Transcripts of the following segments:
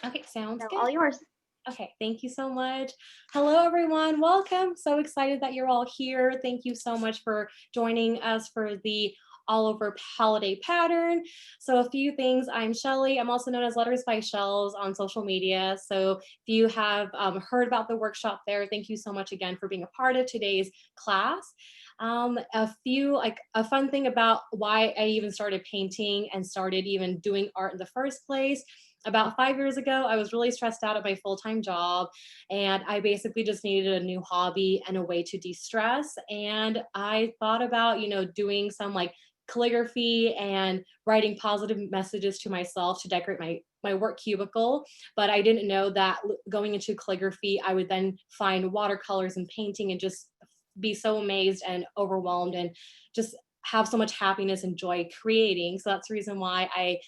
Okay, sounds So good. all yours. Okay, thank you so much. Hello, everyone. Welcome. So excited that you're all here. Thank you so much for joining us for the all over holiday pattern. So a few things. I'm Shelly. I'm also known as Letters by Shells on social media. So if you have heard about the workshop there, thank you so much again for being a part of today's class. A fun thing about why I even started painting and started even doing art in the first place. About 5 years ago, I was really stressed out at my full-time job, and I basically just needed a new hobby and a way to de-stress. And I thought about, doing some like calligraphy and writing positive messages to myself to decorate my work cubicle. But I didn't know that going into calligraphy, I would then find watercolors and painting and just be so amazed and overwhelmed and just have so much happiness and joy creating. So that's the reason why I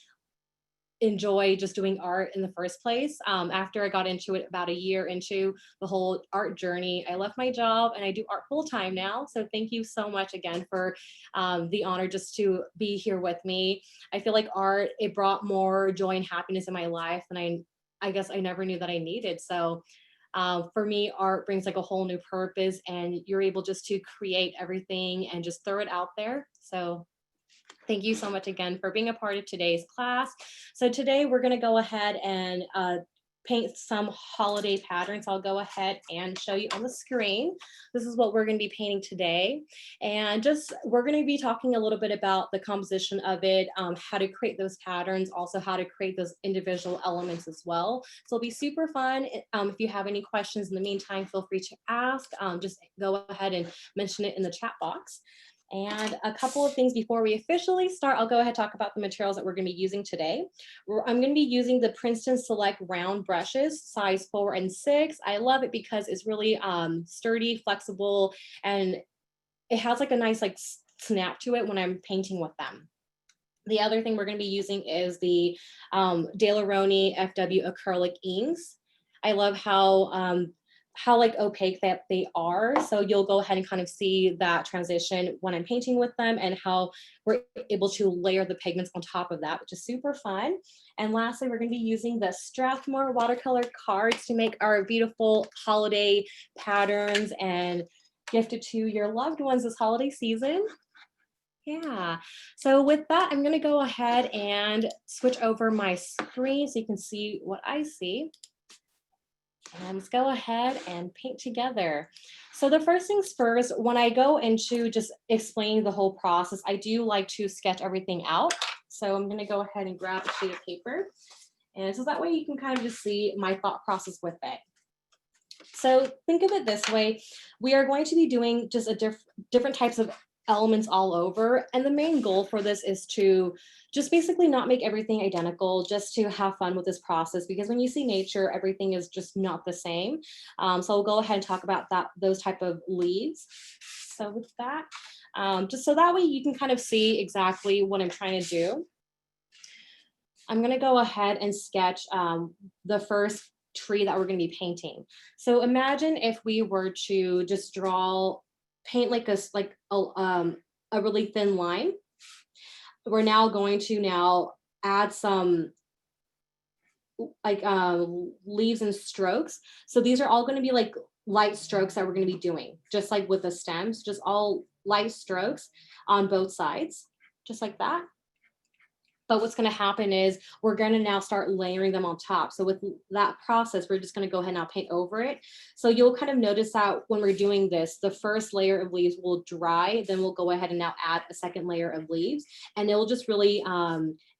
enjoy just doing art in the first place. After I got into it about a year into the whole art journey, I left my job and I do art full time now. So thank you so much again for the honor just to be here with me. I feel like art, it brought more joy and happiness in my life and I guess I never knew that I needed. So for me, art brings like a whole new purpose and you're able just to create everything and just throw it out there. So thank you so much again for being a part of today's class. So today we're going to go ahead and paint some holiday patterns. I'll go ahead and show you on the screen. This is what we're going to be painting today. And just we're going to be talking a little bit about the composition of it, how to create those patterns, also how to create those individual elements as well. So it'll be super fun. If you have any questions in the meantime, feel free to ask. Just go ahead and mention it in the chat box. And a couple of things before we officially start, I'll go ahead and talk about the materials that we're going to be using today. I'm going to be using the Princeton Select round brushes, size 4 and 6. I love it because it's really sturdy, flexible, and it has like a nice like snap to it when I'm painting with them. The other thing we're going to be using is the Daler-Rowney FW Acrylic Inks. I love how like opaque that they are. So you'll go ahead and kind of see that transition when I'm painting with them and how we're able to layer the pigments on top of that, which is super fun. And lastly, we're going to be using the Strathmore watercolor cards to make our beautiful holiday patterns and gift it to your loved ones this holiday season. Yeah, so with that, I'm going to go ahead and switch over my screen so you can see what I see. And let's go ahead and paint together. So the first things first, when I go into just explaining the whole process, I do like to sketch everything out. So I'm going to go ahead and grab a sheet of paper. And so that way you can kind of just see my thought process with it. So think of it this way. We are going to be doing just different types of elements all over. And the main goal for this is to just basically not make everything identical, just to have fun with this process. Because when you see nature, everything is just not the same. So I'll go ahead and talk about those type of leaves. So with that, just so that way you can kind of see exactly what I'm trying to do. I'm going to go ahead and sketch the first tree that we're going to be painting. So imagine if we were to just paint like a really thin line. We're now going to add some like leaves and strokes. So these are all going to be like light strokes that we're going to be doing, just like with the stems, just all light strokes on both sides, just like that. But what's going to happen is we're going to now start layering them on top. So with that process, we're just going to go ahead and now paint over it. So you'll kind of notice that when we're doing this, the first layer of leaves will dry. Then we'll go ahead and now add a second layer of leaves. And it will just really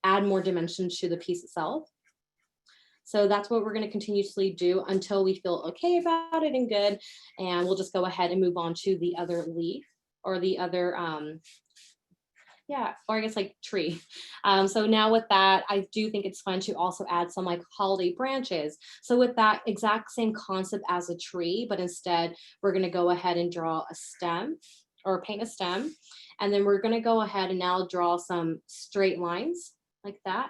add more dimension to the piece itself. So that's what we're going to continuously do until we feel okay about it and good. And we'll just go ahead and move on to the other leaf or the other or I guess like tree. So now with that, I do think it's fun to also add some like holiday branches. So with that exact same concept as a tree, but instead we're going to go ahead and draw a stem or paint a stem. And then we're going to go ahead and now draw some straight lines like that.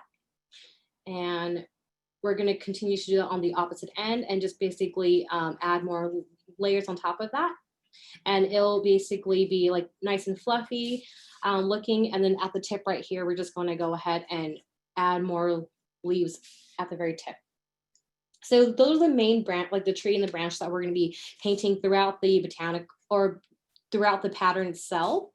And we're going to continue to do that on the opposite end and just basically add more layers on top of that. And it'll basically be like nice and fluffy looking. And then at the tip right here, we're just going to go ahead and add more leaves at the very tip. So those are the main branch, like the tree and the branch that we're going to be painting throughout the botanic or throughout the pattern itself.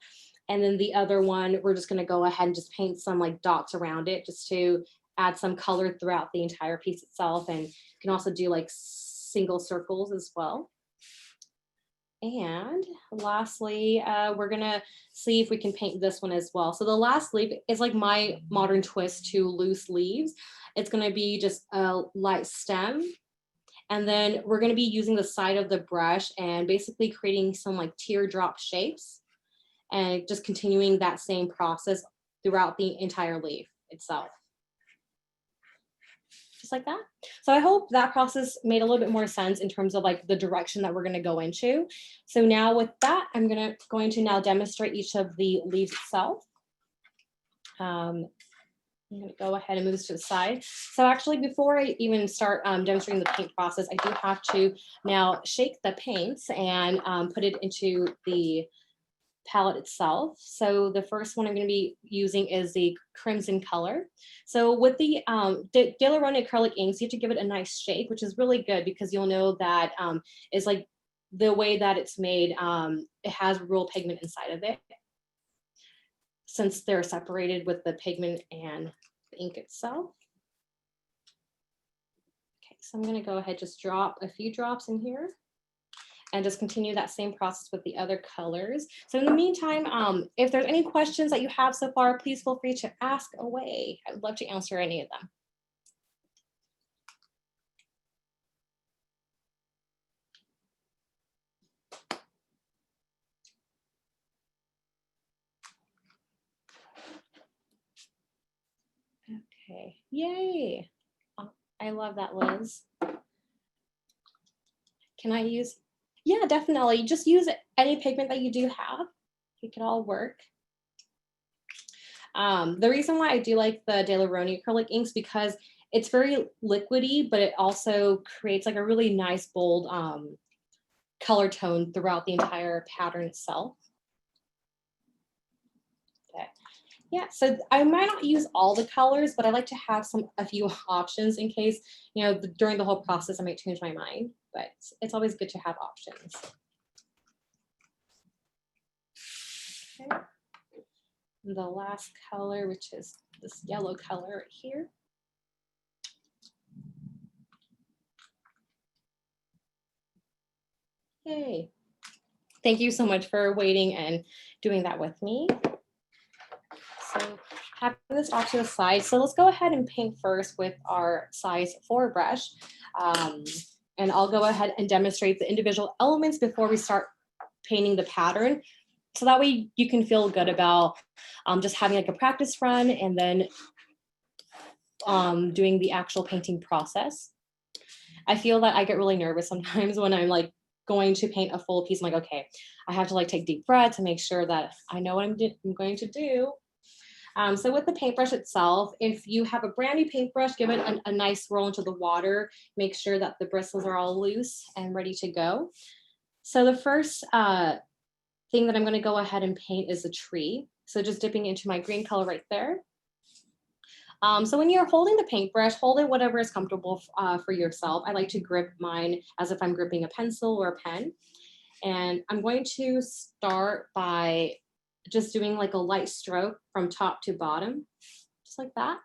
And then the other one, we're just going to go ahead and just paint some like dots around it just to add some color throughout the entire piece itself. And you can also do like single circles as well. And lastly, we're gonna see if we can paint this one as well. So the last leaf is like my modern twist to loose leaves. It's gonna be just a light stem. And then we're gonna be using the side of the brush and basically creating some like teardrop shapes and just continuing that same process throughout the entire leaf itself. Just like that. So I hope that process made a little bit more sense in terms of like the direction that we're going to go into. So now with that, I'm going to now demonstrate each of the leaves itself. I'm going to go ahead and move this to the side. So actually, before I even start demonstrating the paint process, I do have to now shake the paints and put it into the palette itself. So the first one I'm going to be using is the crimson color. So with the Daler-Rowney Acrylic Inks, you have to give it a nice shake, which is really good because you'll know that it's like the way that it's made, it has real pigment inside of it since they're separated with the pigment and the ink itself. Okay, so I'm going to go ahead, just drop a few drops in here and just continue that same process with the other colors. So in the meantime, if there's any questions that you have so far, please feel free to ask away. I would love to answer any of them. Okay, yay. Oh, I love that, Liz. Can I use? Yeah, definitely. Just use any pigment that you do have. It could all work. The reason why I do like the Daler-Rowney acrylic inks because it's very liquidy, but it also creates like a really nice bold color tone throughout the entire pattern itself. Okay. Yeah, so I might not use all the colors, but I like to have a few options in case, you know, during the whole process I might change my mind, but it's always good to have options. Okay. And the last color, which is this yellow color right here. Yay. Thank you so much for waiting and doing that with me. So having this off to the side. So let's go ahead and paint first with our size 4 brush. And I'll go ahead and demonstrate the individual elements before we start painting the pattern. So that way you can feel good about just having like a practice run and then doing the actual painting process. I feel that I get really nervous sometimes when I'm like going to paint a full piece. I'm like, okay, I have to like take deep breaths to make sure that I know what I'm going to do. So with the paintbrush itself, if you have a brand new paintbrush, give it a nice swirl into the water. Make sure that the bristles are all loose and ready to go. So the first thing that I'm going to go ahead and paint is a tree. So just dipping into my green color right there. So when you're holding the paintbrush, hold it whatever is comfortable for yourself. I like to grip mine as if I'm gripping a pencil or a pen. And I'm going to start by just doing like a light stroke from top to bottom, just like that.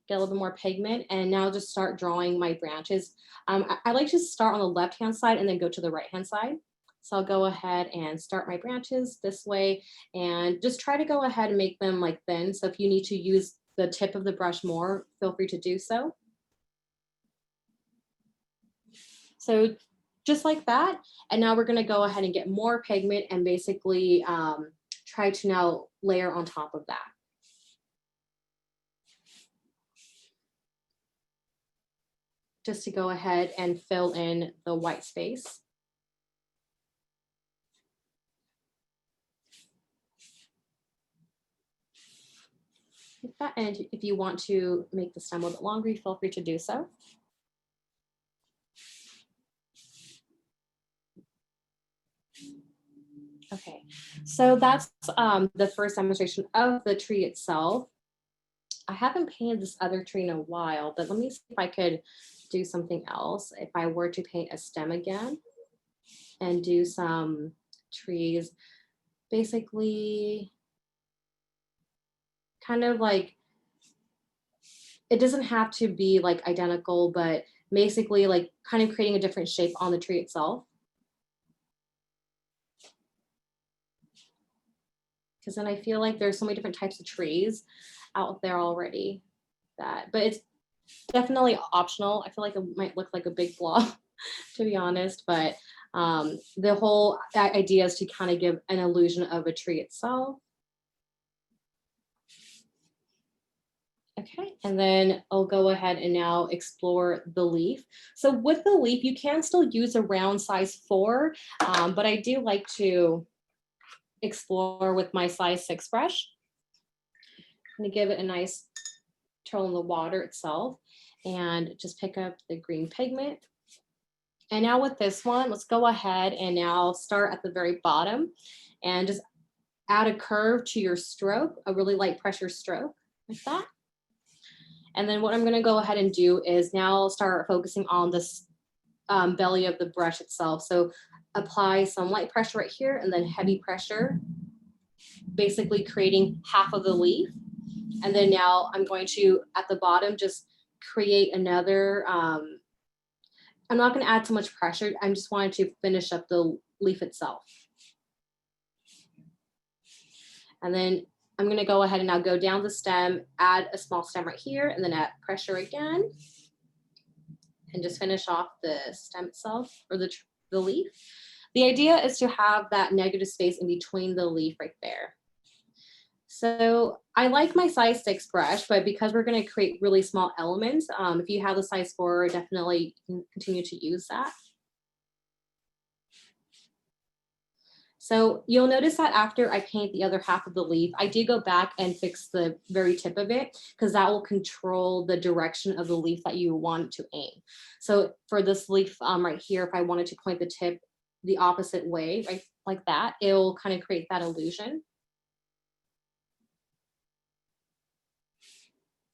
Get a little bit more pigment, and now just start drawing my branches. I like to start on the left-hand side and then go to the right-hand side. So I'll go ahead and start my branches this way, and just try to go ahead and make them like thin. So if you need to use the tip of the brush more, feel free to do so. So just like that. And now we're gonna go ahead and get more pigment and basically try to now layer on top of that. Just to go ahead and fill in the white space. And if you want to make the stem a little bit longer, feel free to do so. Okay, so that's the first demonstration of the tree itself. I haven't painted this other tree in a while, but let me see if I could do something else. If I were to paint a stem again and do some trees, basically kind of like, it doesn't have to be like identical, but basically like kind of creating a different shape on the tree itself. Because then I feel like there's so many different types of trees out there already that, but it's definitely optional. I feel like it might look like a big blob, to be honest, but the whole idea is to kind of give an illusion of a tree itself. Okay, and then I'll go ahead and now explore the leaf. So with the leaf, you can still use a round size 4, but I do like to explore with my size 6 brush. I'm gonna give it a nice twirl in the water itself and just pick up the green pigment. And now with this one, let's go ahead and now start at the very bottom and just add a curve to your stroke, a really light pressure stroke like that. And then what I'm gonna go ahead and do is now start focusing on this belly of the brush itself. So apply some light pressure right here and then heavy pressure, basically creating half of the leaf. And then now I'm going to, at the bottom, just create another, I'm not gonna add too much pressure. I just wanted to finish up the leaf itself. And then I'm gonna go ahead and now go down the stem, add a small stem right here, and then add pressure again. And just finish off the stem itself, or the leaf. The idea is to have that negative space in between the leaf right there. So I like my size 6 brush, but because we're gonna create really small elements, if you have the size 4, definitely continue to use that. So you'll notice that after I paint the other half of the leaf, I do go back and fix the very tip of it because that will control the direction of the leaf that you want to aim. So for this leaf right here, if I wanted to point the tip the opposite way, right, like that, it'll kind of create that illusion.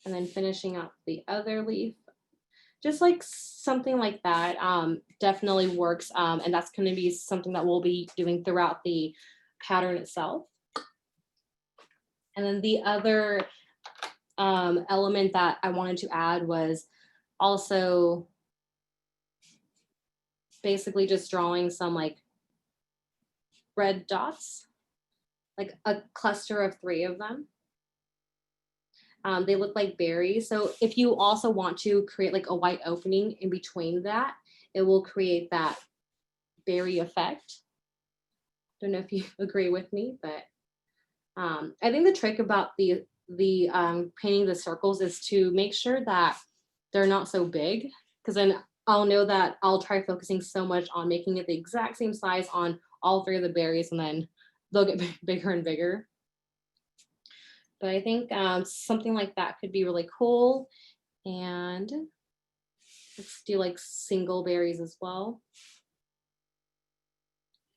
And then finishing up the other leaf, just like something like that definitely works. And that's going to be something that we'll be doing throughout the pattern itself. And then the other element that I wanted to add was also basically just drawing some like red dots, like a cluster of 3 of them. They look like berries. So if you also want to create like a white opening in between that, it will create that berry effect. Don't know if you agree with me, but I think the trick about the painting the circles is to make sure that they're not so big, because then I'll know that I'll try focusing so much on making it the exact same size on all 3 of the berries, and then they'll get bigger and bigger. But I think something like that could be really cool. And let's do like single berries as well.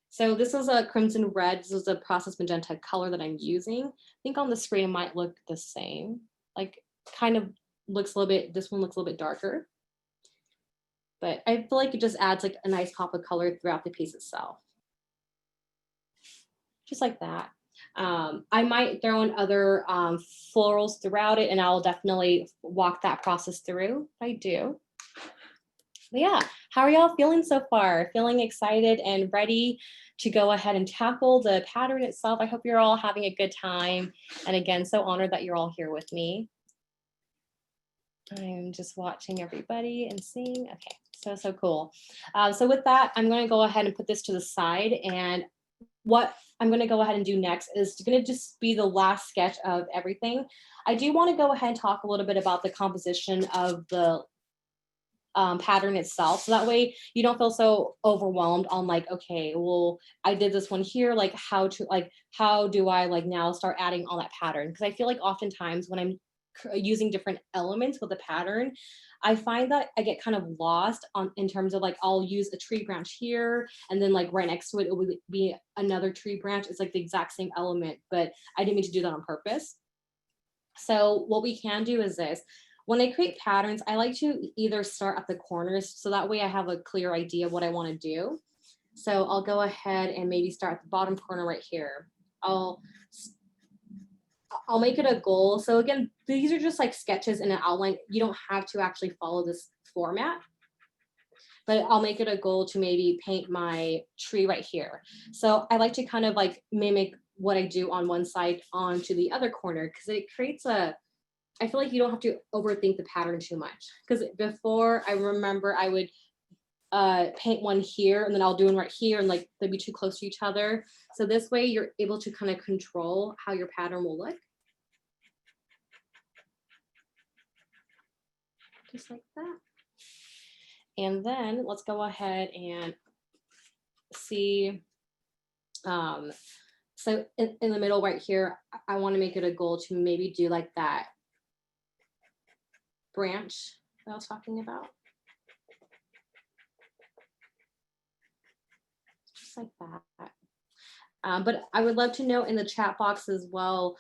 So this is a crimson red. This is a processed magenta color that I'm using. I think on the screen it might look the same. Like kind of looks a little bit, this one looks a little bit darker. But I feel like it just adds like a nice pop of color throughout the piece itself. Just like that. I might throw in other florals throughout it, and I'll definitely walk that process through if I do. But yeah, how are y'all feeling so far? Feeling excited and ready to go ahead and tackle the pattern itself? I hope you're all having a good time. And again, so honored that you're all here with me. I'm just watching everybody and seeing. Okay, so cool. So with that, I'm going to go ahead and put this to the side, and what I'm going to go ahead and do next is going to just be the last sketch of everything. I do want to go ahead and talk a little bit about the composition of the pattern itself, so that way you don't feel so overwhelmed on like, okay, well, I did this one here, like how do I like now start adding all that pattern? Because I feel like oftentimes when I'm using different elements with a pattern, I find that I get kind of lost in terms of like, I'll use a tree branch here, and then like right next to it, it will be another tree branch. It's like the exact same element, but I didn't mean to do that on purpose. So what we can do is this. When I create patterns, I like to either start at the corners so that way I have a clear idea of what I want to do. So I'll go ahead and maybe start at the bottom corner right here. I'll make it a goal. So again, these are just like sketches in an outline. You don't have to actually follow this format, but I'll make it a goal to maybe paint my tree right here. So I like to kind of like mimic what I do on one side onto the other corner because it creates I feel like you don't have to overthink the pattern too much. Because before, I remember I would paint one here and then I'll do one right here and like they'd be too close to each other. So this way you're able to kind of control how your pattern will look. Just like that. And then let's go ahead and see. So in the middle right here, I want to make it a goal to maybe do like that branch that I was talking about. Just like that. But I would love to know in the chat box as well,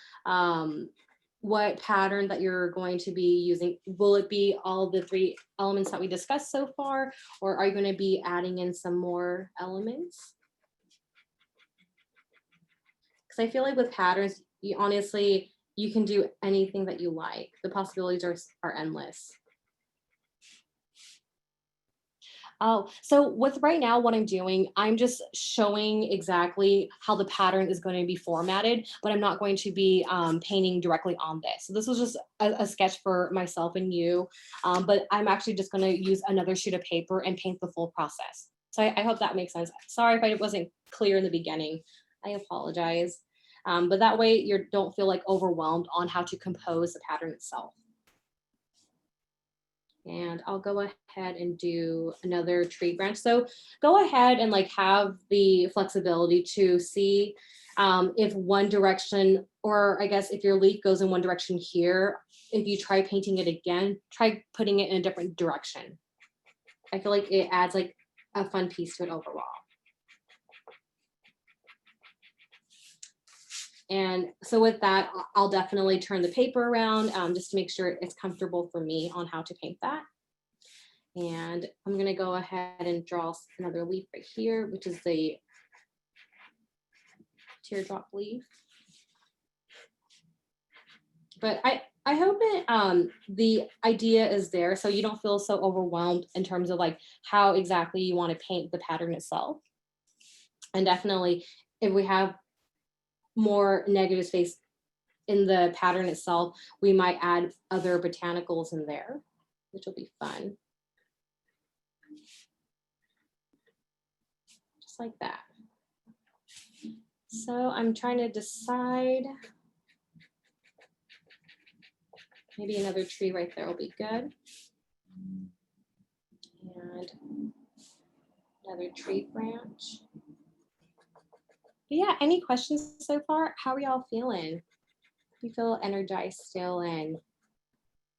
what pattern that you're going to be using. Will it be all the 3 elements that we discussed so far, or are you going to be adding in some more elements? Because I feel like with patterns, you honestly, you can do anything that you like. The possibilities are endless. Oh, so with right now, what I'm doing, I'm just showing exactly how the pattern is going to be formatted, but I'm not going to be painting directly on this. So this was just a sketch for myself and you, but I'm actually just going to use another sheet of paper and paint the full process. So I hope that makes sense. Sorry if I wasn't clear in the beginning. I apologize. But that way you don't feel like overwhelmed on how to compose the pattern itself. And I'll go ahead and do another tree branch. So go ahead and like have the flexibility to see if one direction, or I guess if your leaf goes in one direction here, if you try painting it again, try putting it in a different direction. I feel like it adds like a fun piece to it overall. And so with that, I'll definitely turn the paper around just to make sure it's comfortable for me on how to paint that. And I'm gonna go ahead and draw another leaf right here, which is the teardrop leaf. But I hope it, the idea is there so you don't feel so overwhelmed in terms of like how exactly you want to paint the pattern itself. And definitely if we have more negative space in the pattern itself, we might add other botanicals in there, which will be fun. Just like that. So I'm trying to decide. Maybe another tree right there will be good. And another tree branch. But yeah, any questions so far? How are y'all feeling? You feel energized still and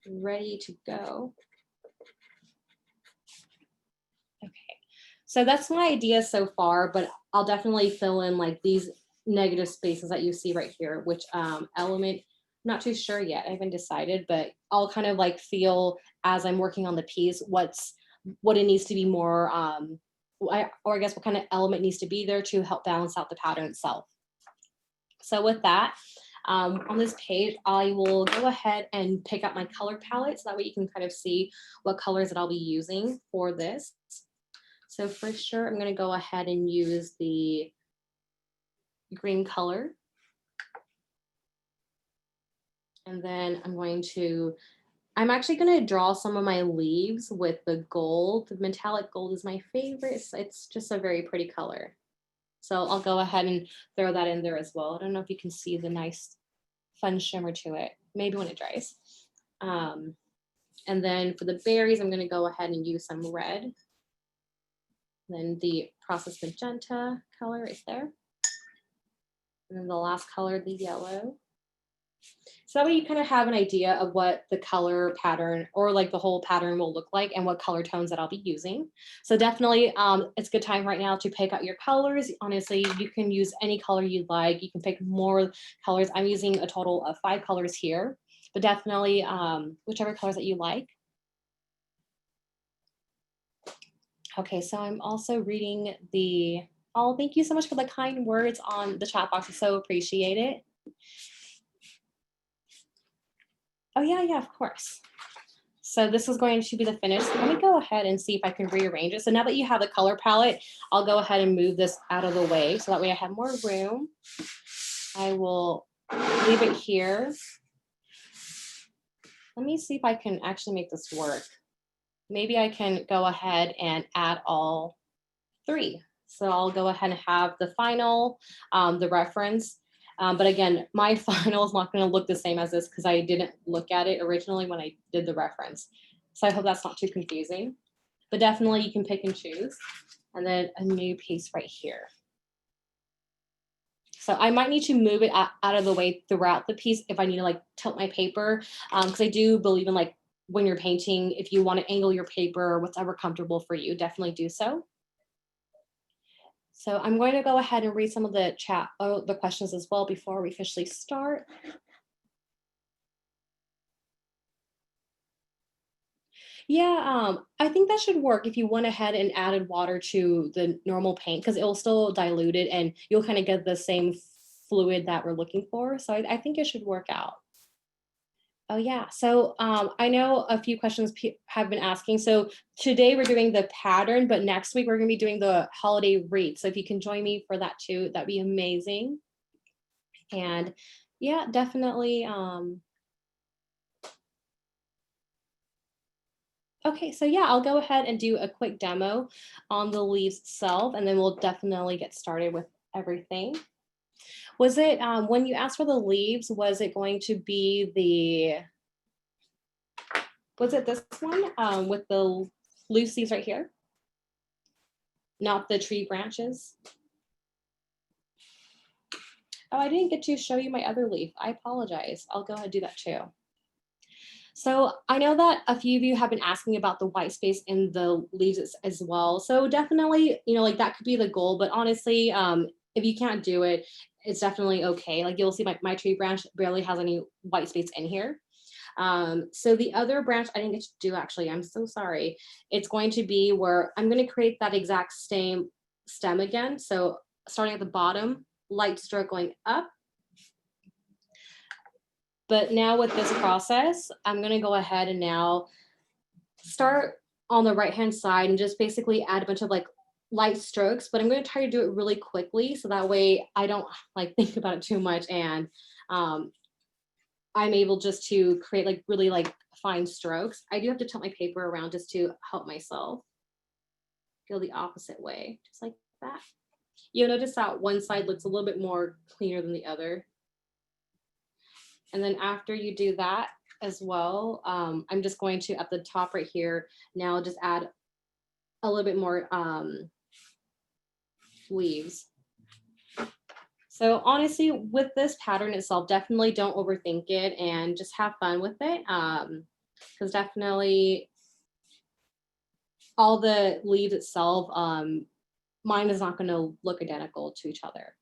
ready to go? Okay, so that's my idea so far, but I'll definitely fill in like these negative spaces that you see right here, which element, not too sure yet. I haven't decided, but I'll kind of like feel as I'm working on the piece, what it needs to be more, or I guess what kind of element needs to be there to help balance out the pattern itself. So with that, on this page, I will go ahead and pick up my color palette so that way you can kind of see what colors that I'll be using for this. So for sure, I'm going to go ahead and use the green color. And then I'm actually going to draw some of my leaves with the gold. The metallic gold is my favorite. It's just a very pretty color. So I'll go ahead and throw that in there as well. I don't know if you can see the nice fun shimmer to it, maybe when it dries. And then for the berries, I'm going to go ahead and use some red. Then the processed magenta color right there. And then the last color, the yellow. So that way you kind of have an idea of what the color pattern or like the whole pattern will look like and what color tones that I'll be using. So definitely it's a good time right now to pick out your colors. Honestly, you can use any color you'd like. You can pick more colors. I'm using a total of 5 colors here. but definitely whichever colors that you like. Okay, so I'm also reading the, oh, thank you so much for the kind words on the chat box. I so appreciate it. Oh yeah, yeah, of course. So this is going to be the finish. So let me go ahead and see if I can rearrange it. So now that you have the color palette, I'll go ahead and move this out of the way so that way I have more room. I will leave it here. Let me see if I can actually make this work. Maybe I can go ahead and add all three. So I'll go ahead and have the final, the reference. But again, my final is not going to look the same as this because I didn't look at it originally when I did the reference. So I hope that's not too confusing. But definitely you can pick and choose. And then a new piece right here. So I might need to move it out of the way throughout the piece if I need to like tilt my paper. Because I do believe in like when you're painting, if you want to angle your paper or whatever comfortable for you, definitely do so. So I'm going to go ahead and read some of the chat, the questions as well before we officially start. Yeah, I think that should work if you went ahead and added water to the normal paint because it will still dilute it and you'll kind of get the same fluid that we're looking for. So I think it should work out. Oh yeah, so I know a few questions have been asking. So today we're doing the pattern, but next week we're gonna be doing the holiday wreath. So if you can join me for that too, that'd be amazing. And yeah, definitely. Okay, so yeah, I'll go ahead and do a quick demo on the leaves itself, and then we'll definitely get started with everything. Was it, when you asked for the leaves, was it going to be was it this one with the loose leaves right here? Not the tree branches? Oh, I didn't get to show you my other leaf. I apologize. I'll go ahead and do that too. So I know that a few of you have been asking about the white space in the leaves as well. So definitely, you know, like that could be the goal, but honestly, if you can't do it, it's definitely okay. Like you'll see my tree branch barely has any white space in here. So the other branch I didn't get to do actually, I'm so sorry. It's going to be where I'm going to create that exact same stem again. So starting at the bottom, light stroke going up. But now with this process, I'm going to go ahead and now start on the right-hand side and just basically add a bunch of like light strokes, but I'm going to try to do it really quickly. So that way I don't like think about it too much. And I'm able just to create like really like fine strokes. I do have to tilt my paper around just to help myself go the opposite way, just like that. You'll notice that one side looks a little bit more cleaner than the other. And then after you do that as well, I'm just going to, at the top right here, now just add a little bit more leaves. So honestly, with this pattern itself, definitely don't overthink it and just have fun with it. Because definitely all the leaves itself, mine is not going to look identical to each other.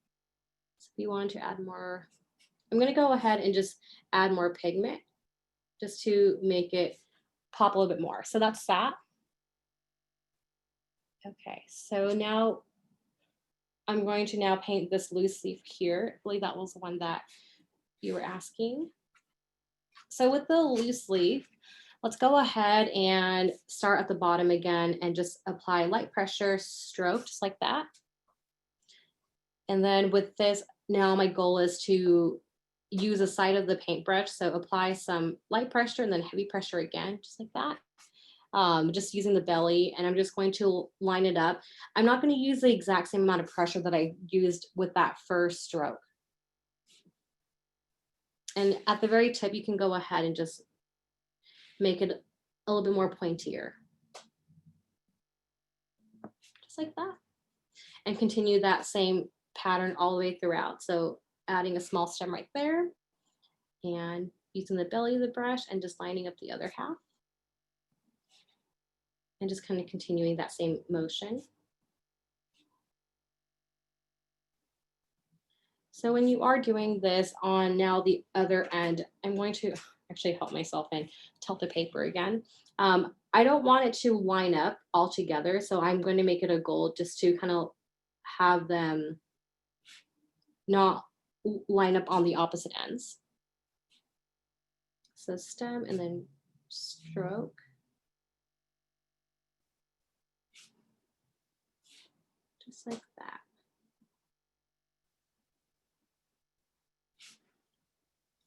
So if you want to add more, I'm going to go ahead and just add more pigment just to make it pop a little bit more. So that's that. Okay, so now I'm going to now paint this loose leaf here. I believe that was the one that you were asking. So with the loose leaf, let's go ahead and start at the bottom again and just apply light pressure stroke, just like that. And then with this, now my goal is to use the side of the paintbrush. So apply some light pressure and then heavy pressure again, just like that. Just using the belly, and I'm just going to line it up. I'm not going to use the exact same amount of pressure that I used with that first stroke. And at the very tip, you can go ahead and just make it a little bit more pointier. Just like that. And continue that same pattern all the way throughout. So adding a small stem right there and using the belly of the brush and just lining up the other half. And just kind of continuing that same motion. So when you are doing this on now the other end, I'm going to, actually help myself and tilt the paper again. I don't want it to line up all together, so I'm going to make it a goal just to kind of have them not line up on the opposite ends. So stem and then stroke. Just like that.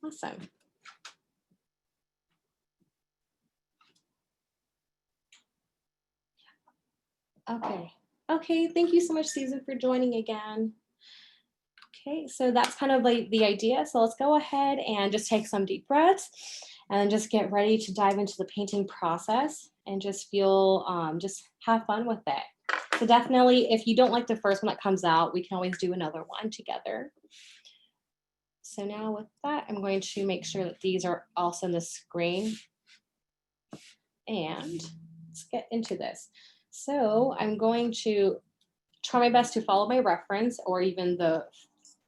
Awesome. Okay. Okay, thank you so much, Susan, for joining again. Okay, so that's kind of like the idea. So let's go ahead and just take some deep breaths and just get ready to dive into the painting process and just feel, just have fun with it. So definitely, if you don't like the first one that comes out, we can always do another one together. So now with that, I'm going to make sure that these are also in the screen. And let's get into this. So I'm going to try my best to follow my reference or even the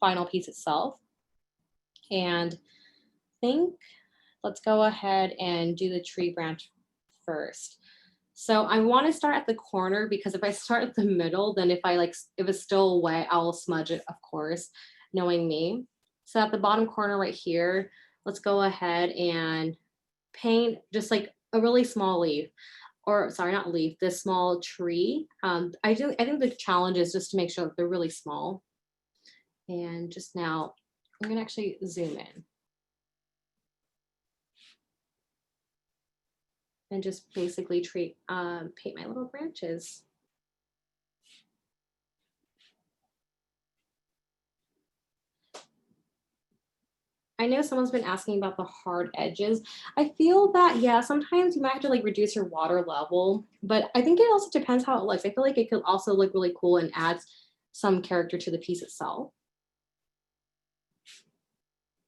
final piece itself. And let's go ahead and do the tree branch first. So I want to start at the corner because if I start at the middle, then if it's still wet, I'll smudge it, of course, knowing me. So at the bottom corner right here, let's go ahead and paint just like a really small leaf, or sorry, not leaf, this small tree. I think the challenge is just to make sure that they're really small. And just now, I'm gonna actually zoom in. And just basically paint my little branches. I know someone's been asking about the hard edges. I feel that, yeah, sometimes you might have to like reduce your water level, but I think it also depends how it looks. I feel like it could also look really cool and adds some character to the piece itself.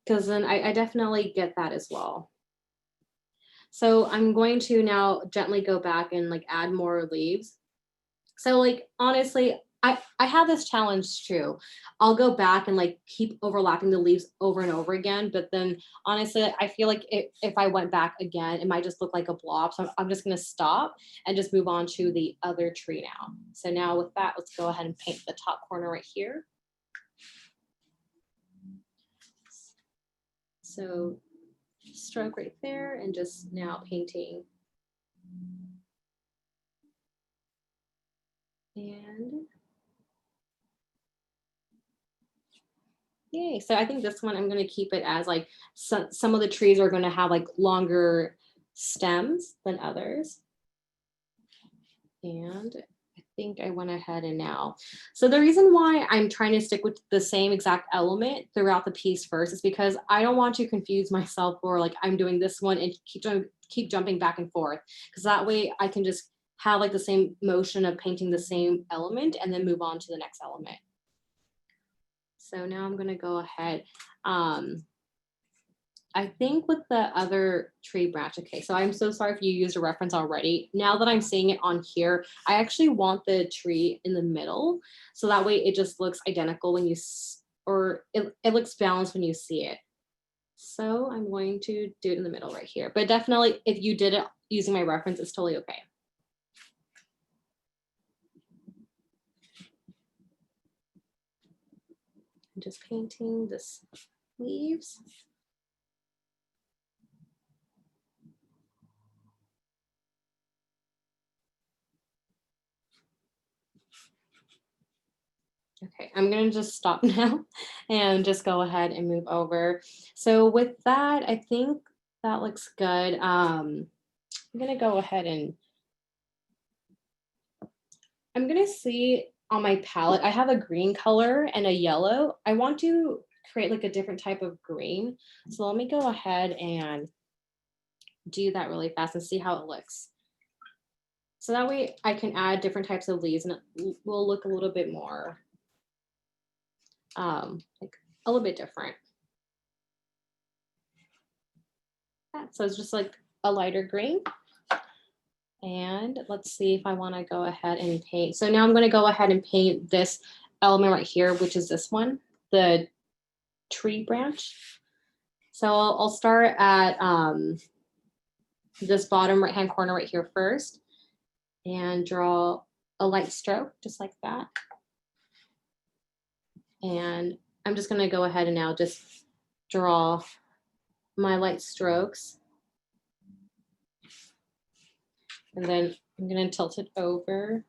Because then I definitely get that as well. So I'm going to now gently go back and like add more leaves. So like, honestly, I have this challenge too. I'll go back and like keep overlapping the leaves over and over again. But then honestly, I feel like if I went back again, it might just look like a blob. So I'm just gonna stop and just move on to the other tree now. So now with that, let's go ahead and paint the top corner right here. So stroke right there and just now painting. And yay. So I think this one, I'm going to keep it as like some of the trees are going to have like longer stems than others. And I think I went ahead and now. So the reason why I'm trying to stick with the same exact element throughout the piece first is because I don't want to confuse myself or like I'm doing this one and keep jumping back and forth. Because that way I can just have like the same motion of painting the same element and then move on to the next element. So now I'm gonna go ahead. I think with the other tree branch, okay, so I'm so sorry if you used a reference already. Now that I'm seeing it on here, I actually want the tree in the middle. So that way it just looks identical when it looks balanced when you see it. So I'm going to do it in the middle right here. But definitely if you did it using my reference, it's totally okay. I'm just painting this leaves. Okay, I'm gonna just stop now and just go ahead and move over. So with that, I think that looks good. I'm gonna go ahead and I'm gonna see on my palette, I have a green color and a yellow. I want to create like a different type of green. So let me go ahead and do that really fast and see how it looks. So that way I can add different types of leaves and it will look a little bit more like a little bit different. So it's just like a lighter green. And let's see if I want to go ahead and paint. So now I'm going to go ahead and paint this element right here, which is this one, the tree branch. So I'll start at this bottom right-hand corner right here first and draw a light stroke just like that. And I'm just gonna go ahead and now just draw my light strokes. And then I'm gonna tilt it over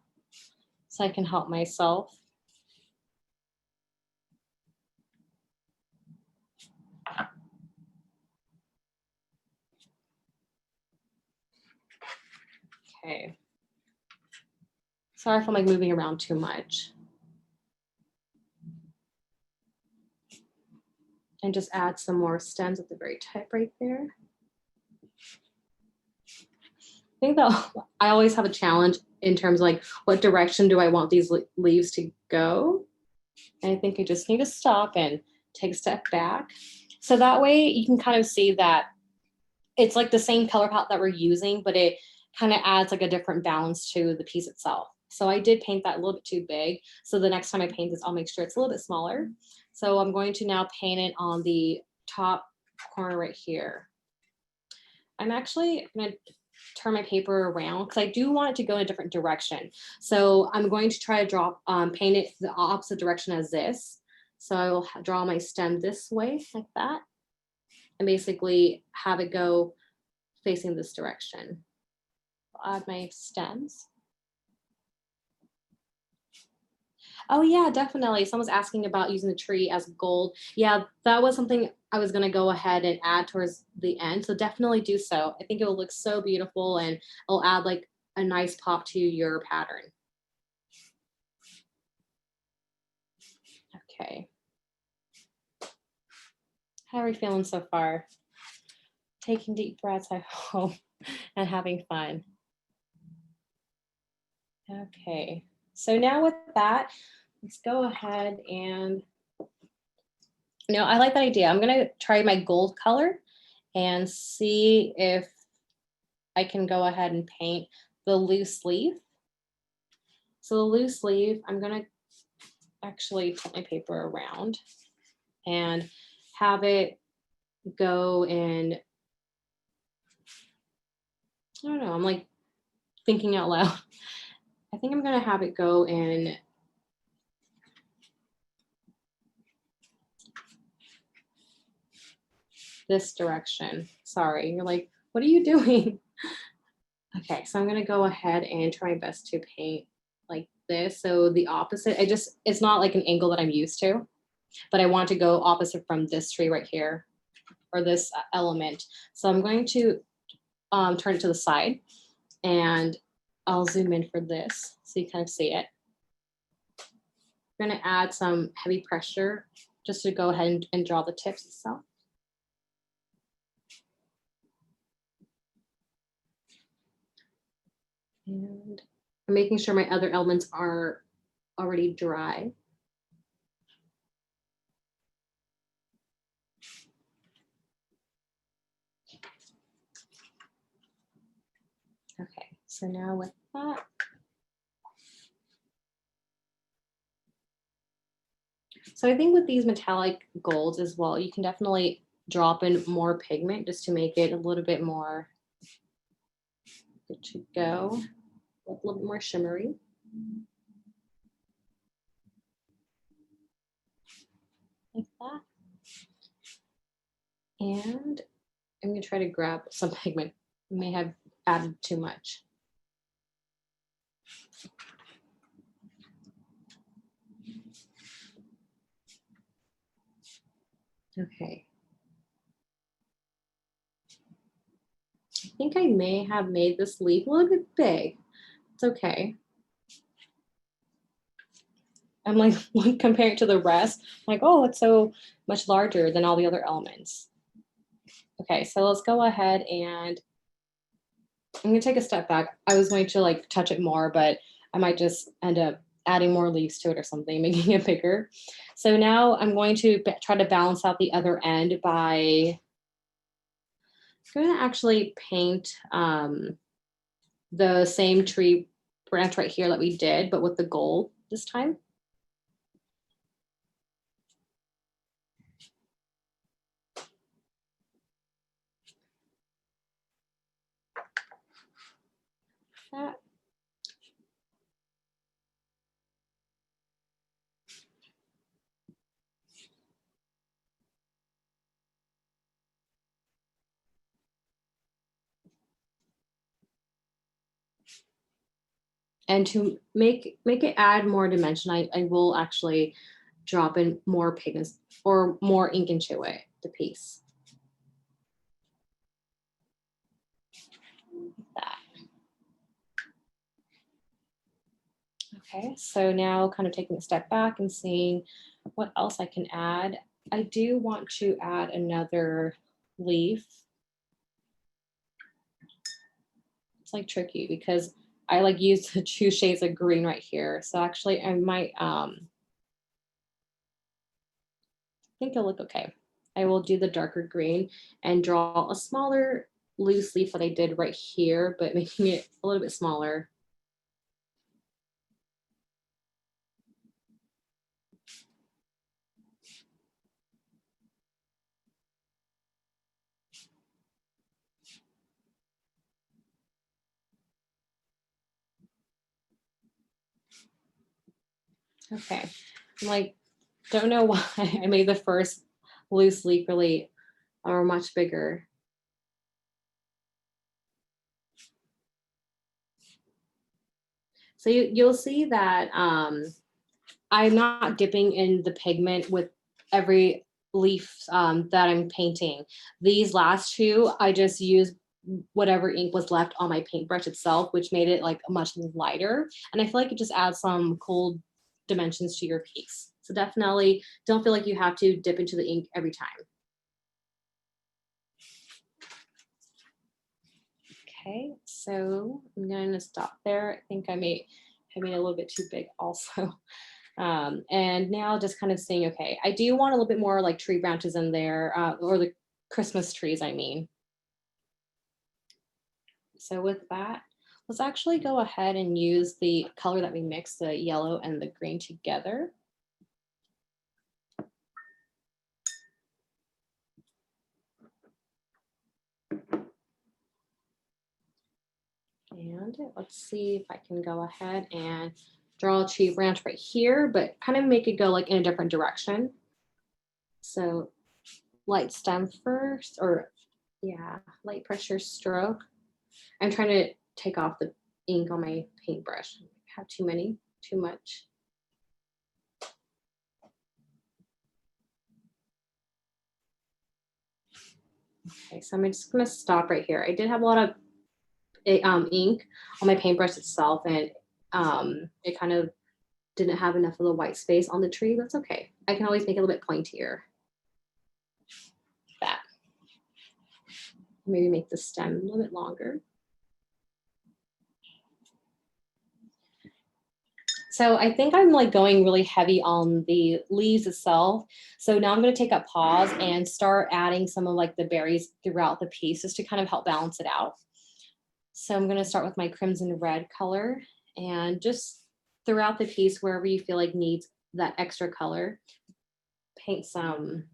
so I can help myself. Okay. Sorry if I'm like moving around too much. And just add some more stems at the very tip right there. I think that I always have a challenge in terms of like, what direction do I want these leaves to go? And I think I just need to stop and take a step back. So that way you can kind of see that it's like the same color palette that we're using, but it kind of adds like a different balance to the piece itself. So I did paint that a little bit too big. So the next time I paint this, I'll make sure it's a little bit smaller. So I'm going to now paint it on the top corner right here. I'm actually gonna turn my paper around because I do want it to go in a different direction. So I'm going to try to paint it the opposite direction as this. So I will draw my stem this way like that and basically have it go facing this direction. I'll add my stems. Oh yeah, definitely. Someone's asking about using the tree as gold. Yeah, that was something I was gonna go ahead and add towards the end. So definitely do so. I think it will look so beautiful and it'll add like a nice pop to your pattern. Okay. How are we feeling so far? Taking deep breaths, I hope, and having fun. Okay, so now with that, let's go ahead and, I like that idea. I'm gonna try my gold color and see if I can go ahead and paint the loose leaf. So the loose leaf, I'm gonna actually tilt my paper around and have it go in, I don't know, I'm like thinking out loud. I think I'm gonna have it go in this direction. Sorry, you're like, what are you doing? Okay, so I'm gonna go ahead and try my best to paint like this. So the opposite, it's not like an angle that I'm used to, but I want to go opposite from this tree right here, or this element. So I'm going to turn it to the side and I'll zoom in for this so you kind of see it. I'm gonna add some heavy pressure just to go ahead and draw the tips itself. And I'm making sure my other elements are already dry. Okay, so now with that, so I think with these metallic golds as well, you can definitely drop in more pigment just to make it a little bit more good to go, a little bit more shimmery. Like that. And I'm gonna try to grab some pigment. I may have added too much. Okay. I think I may have made this leaf a little bit big. It's okay. I'm like comparing to the rest, I'm like, oh, it's so much larger than all the other elements. Okay, so let's go ahead and I'm gonna take a step back. I was going to like touch it more, but I might just end up adding more leaves to it or something, making it bigger. So now I'm going to try to balance out the other end by, I'm gonna actually paint the same tree branch right here that we did, but with the gold this time. that. And to make it add more dimension, I will actually drop in more pigments or more ink into it, the piece. Like that. Okay, so now kind of taking a step back and seeing what else I can add. I do want to add another leaf. It's like tricky because I like use the 2 shades of green right here. So actually I might, I think it'll look okay. I will do the darker green and draw a smaller loose leaf that I did right here, but making it a little bit smaller. Okay, I'm like, don't know why I made the first loose leaf really or much bigger. So you'll see that I'm not dipping in the pigment with every leaf that I'm painting. These last 2, I just used whatever ink was left on my paintbrush itself, which made it like much lighter. And I feel like it just adds some cool dimensions to your piece. So definitely don't feel like you have to dip into the ink every time. Okay, so I'm gonna stop there. I think I made it a little bit too big also. And now just kind of saying, okay, I do want a little bit more like tree branches in there, or the Christmas trees, I mean. So with that, let's actually go ahead and use the color that we mixed, the yellow and the green together. And let's see if I can go ahead and draw a tree branch right here, but kind of make it go like in a different direction. So light stem first, or yeah, light pressure stroke. I'm trying to take off the ink on my paintbrush. I have too much. Okay, so I'm just gonna stop right here. I did have a lot of ink on my paintbrush itself, and it kind of didn't have enough of the white space on the tree. That's okay. I can always make it a little bit pointier. That. Maybe make the stem a little bit longer. So I think I'm like going really heavy on the leaves itself. So now I'm going to take a pause and start adding some of like the berries throughout the piece just to kind of help balance it out. So I'm going to start with my crimson red color, and just throughout the piece, wherever you feel like needs that extra color, paint some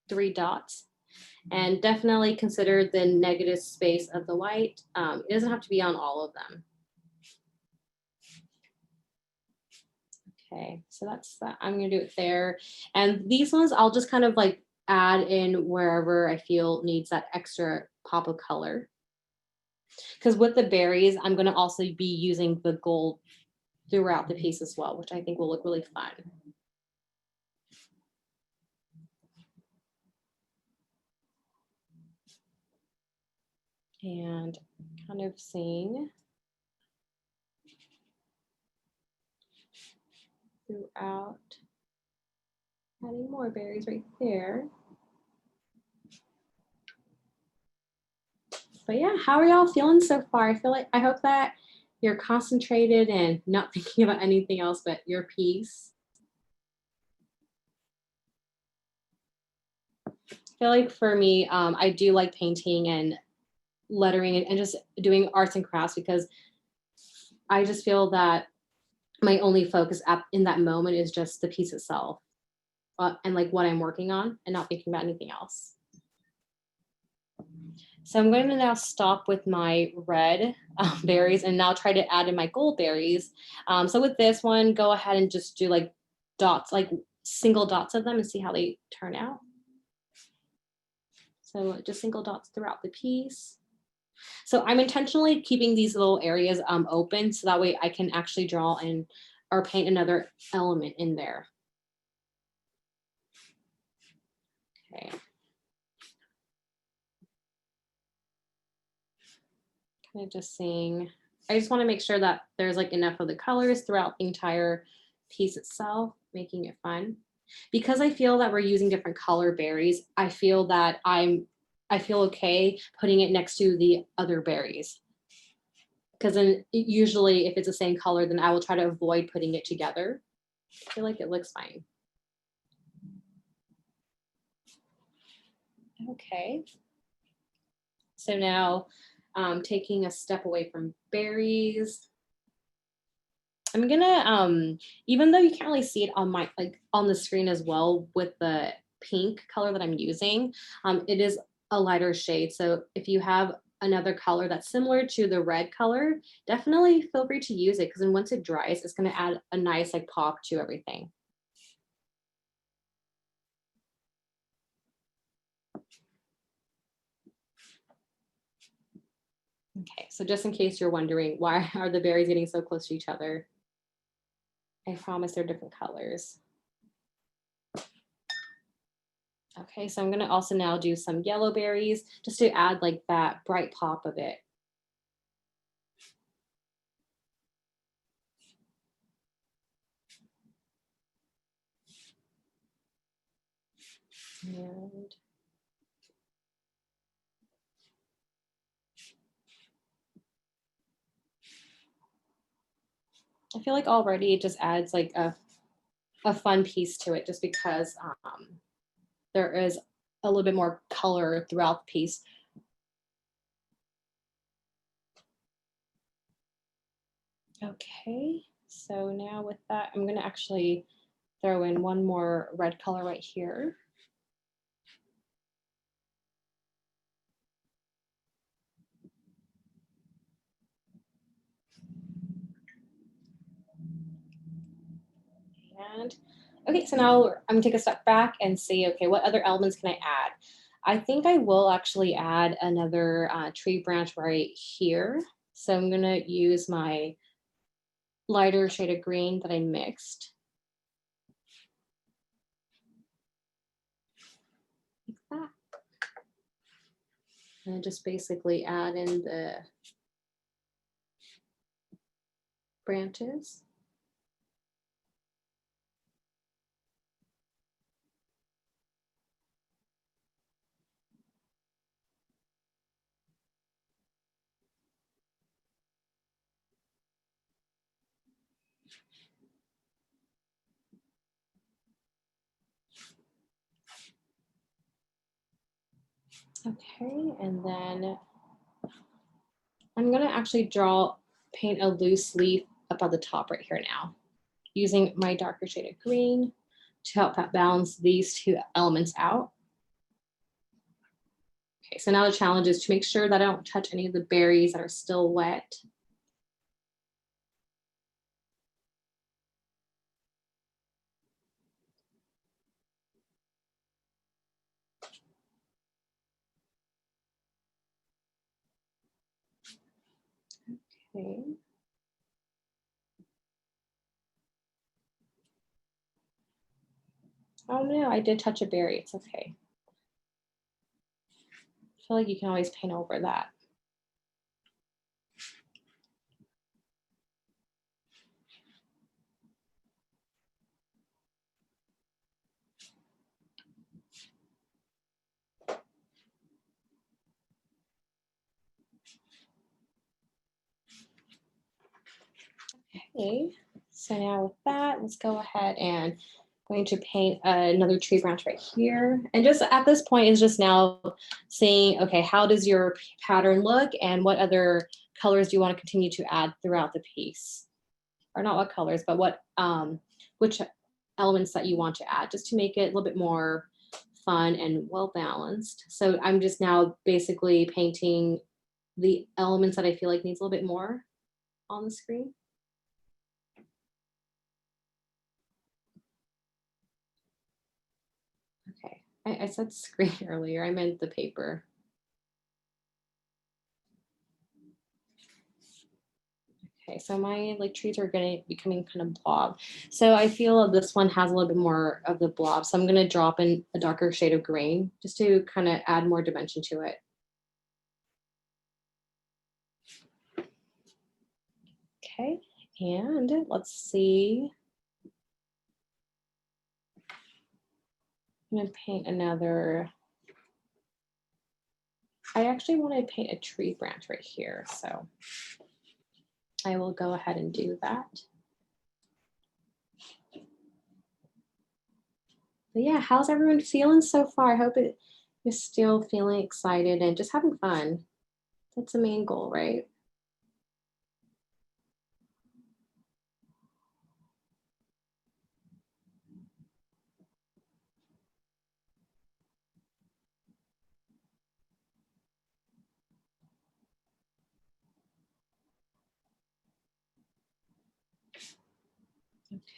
3 dots. And definitely consider the negative space of the white. It doesn't have to be on all of them. Okay, so that's that. I'm gonna do it there. And these ones, I'll just kind of like add in wherever I feel needs that extra pop of color. Because with the berries, I'm gonna also be using the gold throughout the piece as well, which I think will look really fun. And kind of seeing throughout, adding more berries right there. But yeah, how are y'all feeling so far? I hope that you're concentrated and not thinking about anything else but your piece. I feel like for me, I do like painting and lettering and just doing arts and crafts, because I just feel that my only focus in that moment is just the piece itself, and like what I'm working on, and not thinking about anything else. So I'm going to now stop with my red berries and now try to add in my gold berries. So with this one, go ahead and just do like dots, like single dots of them and see how they turn out. So just single dots throughout the piece. So I'm intentionally keeping these little areas open so that way I can actually draw in or paint another element in there. Okay. Kind of just seeing, I just want to make sure that there's like enough of the colors throughout the entire piece itself, making it fun. Because I feel that we're using different color berries, I feel that I feel okay putting it next to the other berries. Because then usually if it's the same color, then I will try to avoid putting it together. I feel like it looks fine. Okay. So now taking a step away from berries, I'm gonna, even though you can't really see it on my, like on the screen as well with the pink color that I'm using, it is a lighter shade. So if you have another color that's similar to the red color, definitely feel free to use it because then once it dries, it's gonna add a nice like pop to everything. Okay, so just in case you're wondering why are the berries getting so close to each other, I promise they're different colors. Okay, so I'm gonna also now do some yellow berries just to add like that bright pop of it. And I feel like already it just adds like a fun piece to it just because there is a little bit more color throughout the piece. Okay, so now with that, I'm gonna actually throw in one more red color right here. And okay, so now I'm gonna take a step back and see, okay, what other elements can I add? I think I will actually add another tree branch right here. So I'm gonna use my lighter shade of green that I mixed. Like that. And just basically add in the branches. Okay, and then I'm gonna actually paint a loose leaf up at the top right here now, using my darker shade of green to help balance these two elements out. Okay, so now the challenge is to make sure that I don't touch any of the berries that are still wet. Okay. Oh no, I did touch a berry, it's okay. I feel like you can always paint over that. Okay, so now with that, let's go ahead and I'm going to paint another tree branch right here. And just at this point is just now seeing, okay, how does your pattern look and what other colors do you want to continue to add throughout the piece? Or not what colors, but what which elements that you want to add just to make it a little bit more fun and well balanced. So I'm just now basically painting the elements that I feel like needs a little bit more on the screen. Okay, I said screen earlier, I meant the paper. Okay, so my like trees are becoming kind of blob. So I feel this one has a little bit more of the blob. So I'm gonna drop in a darker shade of green just to kind of add more dimension to it. Okay, and let's see. I'm gonna paint another. I actually want to paint a tree branch right here, so I will go ahead and do that. But yeah, how's everyone feeling so far? I hope it is still feeling excited and just having fun. That's the main goal, right?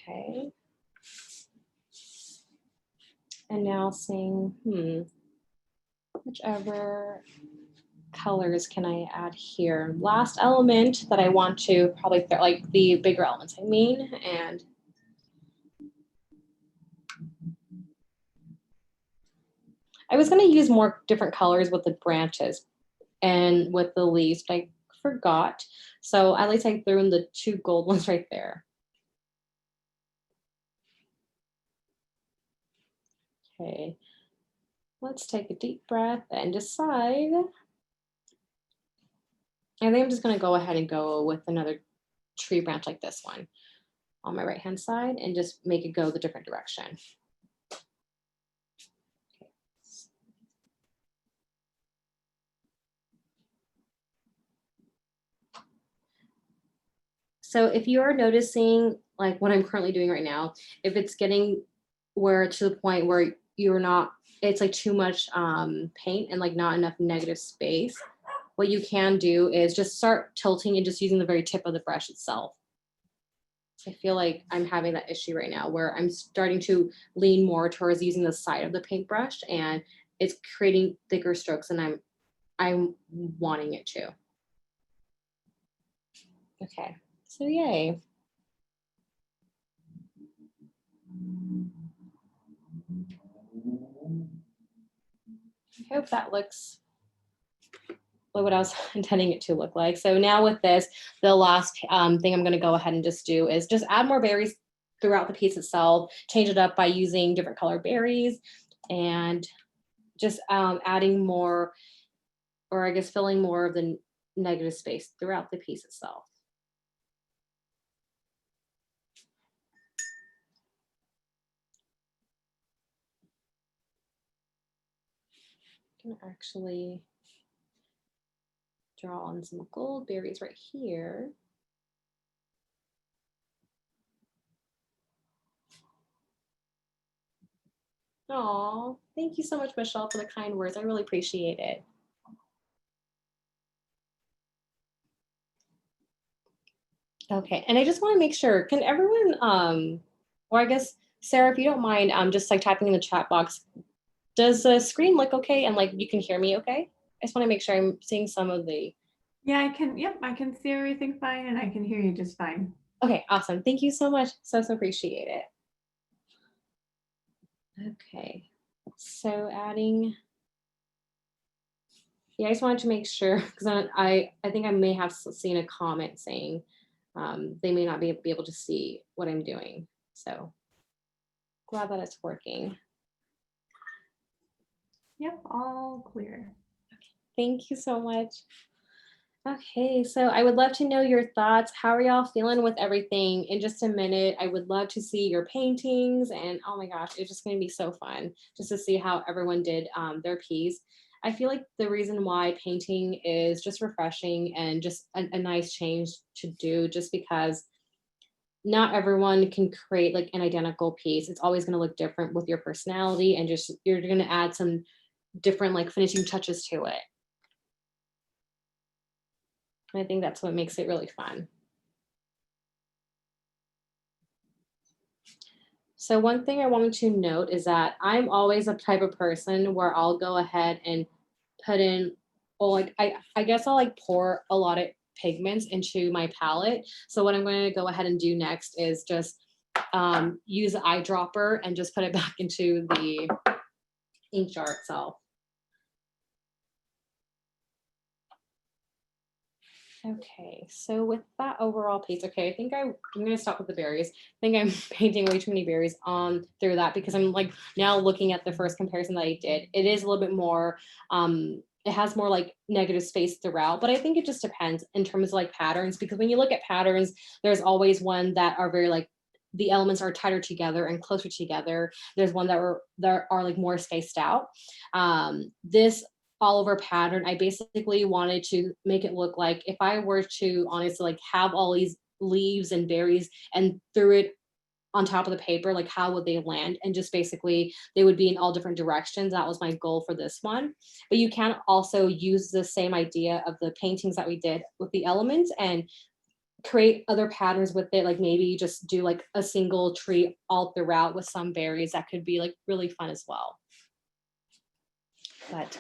Okay. And now saying, whichever colors can I add here? Last element that I want to probably like the bigger elements, I mean, and I was going to use more different colors with the branches and with the leaves, but I forgot. So at least I threw in the 2 gold ones right there. Okay, let's take a deep breath and decide. I think I'm just going to go ahead and go with another tree branch like this one on my right hand side and just make it go the different direction. So if you're noticing like what I'm currently doing right now, if it's getting where to the point where you're not, it's like too much paint and like not enough negative space, what you can do is just start tilting and just using the very tip of the brush itself. I feel like I'm having that issue right now where I'm starting to lean more towards using the side of the paintbrush and it's creating thicker strokes than I'm wanting it to. Okay, so yay. I hope that looks like what I was intending it to look like. So now with this, the last thing I'm going to go ahead and just do is just add more berries throughout the piece itself, change it up by using different colored berries and just adding more, or I guess filling more of the negative space throughout the piece itself. I'm gonna actually draw on some gold berries right here. Oh, thank you so much, Michelle, for the kind words. I really appreciate it. Okay, and I just want to make sure, can everyone, or I guess, Sarah, if you don't mind, just like typing in the chat box, does the screen look okay and like you can hear me okay? I just want to make sure I'm seeing some of the. Yeah, I can, yep, I can see everything fine and I can hear you just fine. Okay, awesome. Thank you so much. So appreciate it. Okay, so adding, yeah, I just wanted to make sure because I think I may have seen a comment saying they may not be able to see what I'm doing. So glad that it's working. Yep, all clear. Thank you so much. Okay, so I would love to know your thoughts. How are y'all feeling with everything? In just a minute, I would love to see your paintings and oh my gosh, it's just gonna be so fun just to see how everyone did their piece. I feel like the reason why painting is just refreshing and just a nice change to do just because not everyone can create like an identical piece. It's always going to look different with your personality, and just you're going to add some different like finishing touches to it. And I think that's what makes it really fun. So one thing I wanted to note is that I'm always a type of person where I'll go ahead and put in, or like I guess I'll like pour a lot of pigments into my palette. So what I'm going to go ahead and do next is just use the eyedropper and just put it back into the ink jar itself. Okay, so with that overall piece, okay, I think I'm gonna stop with the berries. I think I'm painting way too many berries on through that, because I'm like now looking at the first comparison that I did. It is a little bit more, it has more like negative space throughout, but I think it just depends in terms of like patterns, because when you look at patterns, there's always one that are very like the elements are tighter together and closer together. There's one that are like more spaced out. This all over pattern, I basically wanted to make it look like if I were to honestly like have all these leaves and berries and threw it on top of the paper, like how would they land? And just basically they would be in all different directions. That was my goal for this one. But you can also use the same idea of the paintings that we did with the elements and create other patterns with it. Like maybe just do like a single tree all throughout with some berries. That could be like really fun as well. But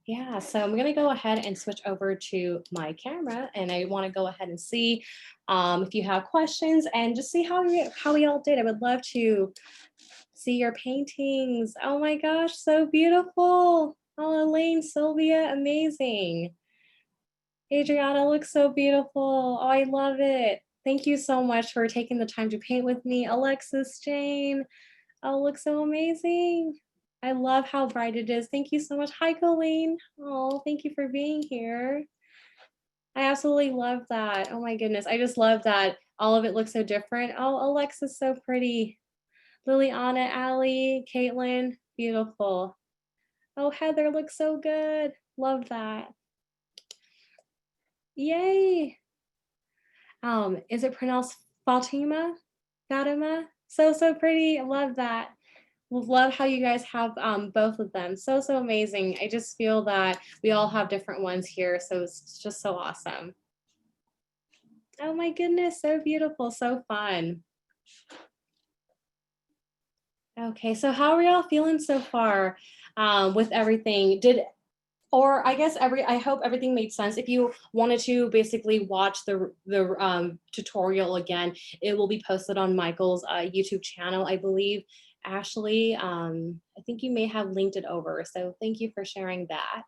yeah, so I'm gonna go ahead and switch over to my camera, and I want to go ahead and see if you have questions and just see how we all did. I would love to see your paintings. Oh my gosh, so beautiful. Oh, Elaine, Sylvia, amazing. Adriana looks so beautiful. Oh, I love it. Thank you so much for taking the time to paint with me. Alexis, Jane, oh, looks so amazing. I love how bright it is. Thank you so much. Hi, Colleen. Oh, thank you for being here. I absolutely love that. Oh my goodness. I just love that all of it looks so different. Oh, Alexa's so pretty. Liliana, Allie, Caitlin, beautiful. Oh, Heather looks so good. Love that. Yay. Is it pronounced Fatima? Fatima? So pretty. I love that. Love how you guys have both of them. So amazing. I just feel that we all have different ones here, so it's just so awesome. Oh my goodness, so beautiful, so fun. Okay, so how are y'all feeling so far with everything? Or I guess I hope everything made sense. If you wanted to basically watch the tutorial again, it will be posted on Michael's YouTube channel, I believe. Ashley, I think you may have linked it over, so thank you for sharing that.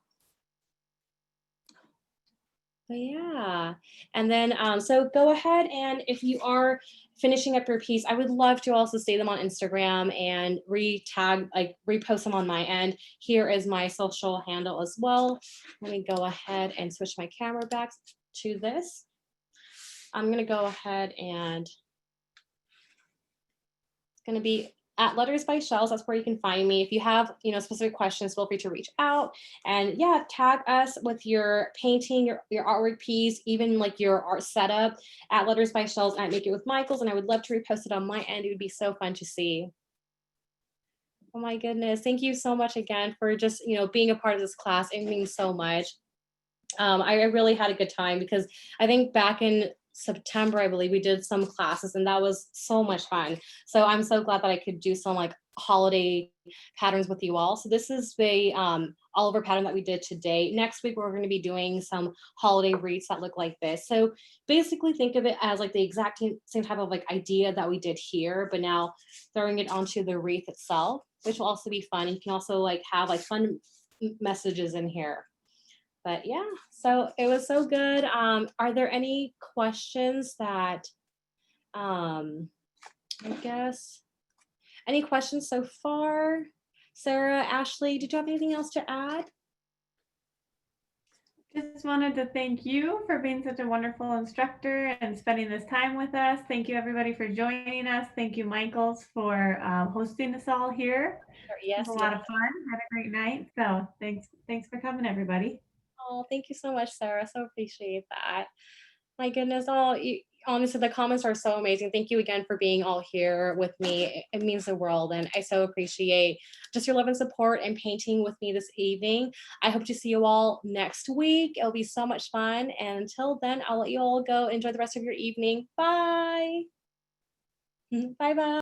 But yeah, and then so go ahead, and if you are finishing up your piece, I would love to also see them on Instagram and like repost them on my end. Here is my social handle as well. Let me go ahead and switch my camera back to this. I'm gonna go ahead and it's gonna be at Letters by Shells. That's where you can find me. If you have, specific questions, feel free to reach out, and yeah, tag us with your painting, your artwork piece, even like your art setup at Letters by Shells at Make It With Michaels, and I would love to repost it on my end. It would be so fun to see. Oh my goodness. Thank you so much again for just, being a part of this class. It means so much. I really had a good time, because I think back in September, I believe we did some classes, and that was so much fun. So I'm so glad that I could do some like holiday patterns with you all. So this is the Oliver pattern that we did today. Next week, we're going to be doing some holiday wreaths that look like this. So basically think of it as like the exact same type of like idea that we did here, but now throwing it onto the wreath itself, which will also be fun. You can also like have like fun messages in here. But yeah, so it was so good. Are there any questions that, I guess, any questions so far? Sarah, Ashley, did you have anything else to add? Just wanted to thank you for being such a wonderful instructor and spending this time with us. Thank you everybody for joining us. Thank you, Michaels, for hosting us all here. Yes, It was a lot of fun. Had a great night. So thanks for coming, everybody. Oh, thank you so much, Sarah. So appreciate that. My goodness, oh, honestly, the comments are so amazing. Thank you again for being all here with me. It means the world. And I so appreciate just your love and support and painting with me this evening. I hope to see you all next week. It'll be so much fun. And until then, I'll let you all go enjoy the rest of your evening. Bye. Bye bye.